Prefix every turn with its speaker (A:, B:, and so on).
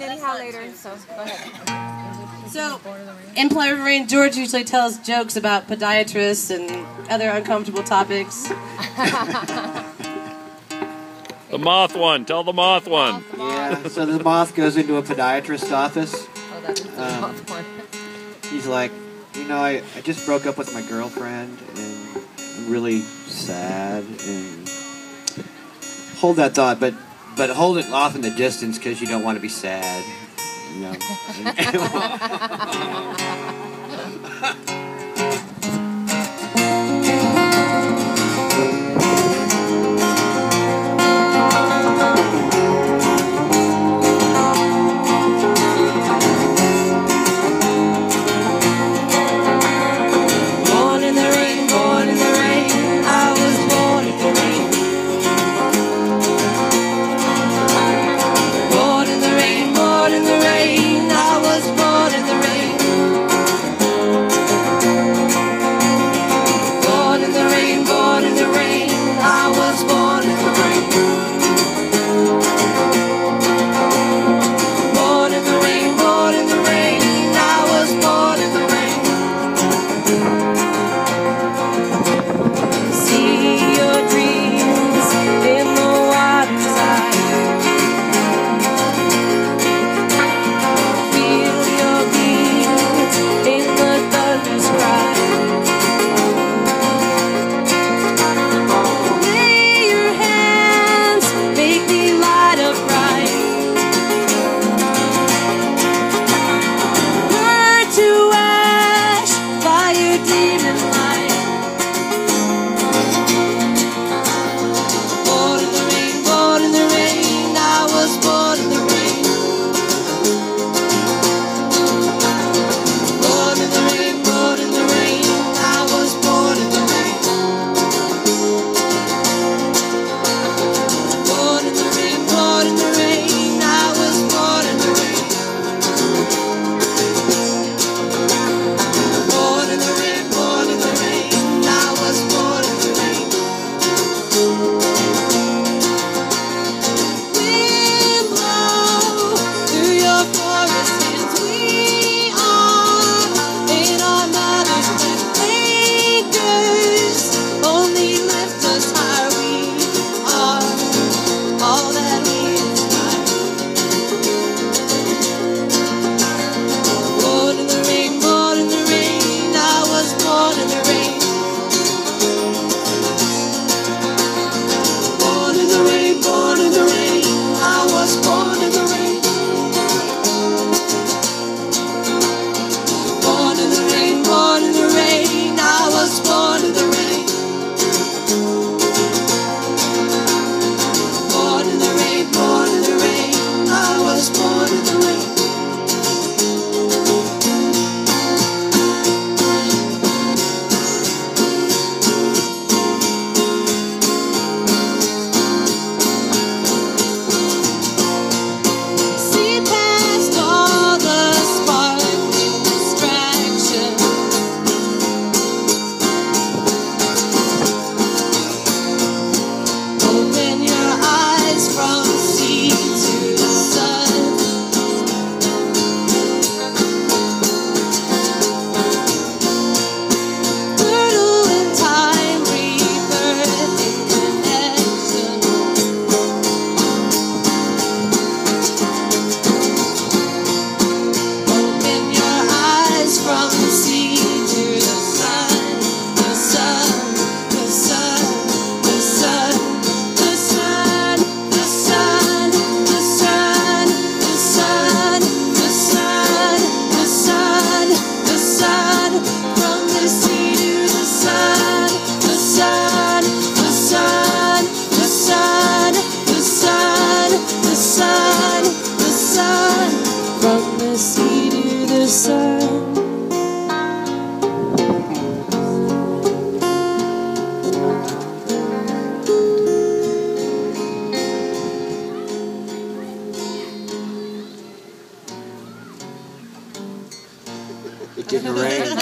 A: anyhow later, so go ahead.
B: So, in Platte Rain, George usually tells jokes about podiatrists and other uncomfortable topics.
C: The moth one. Tell the moth one.
D: Yeah, so the moth goes into a podiatrist's office.
A: Oh, that's the moth one.
D: He's like, you know, I just broke up with my girlfriend, and I'm really sad, and hold that thought, but hold it off in the distance because you don't want to be sad. You know? It didn't rain.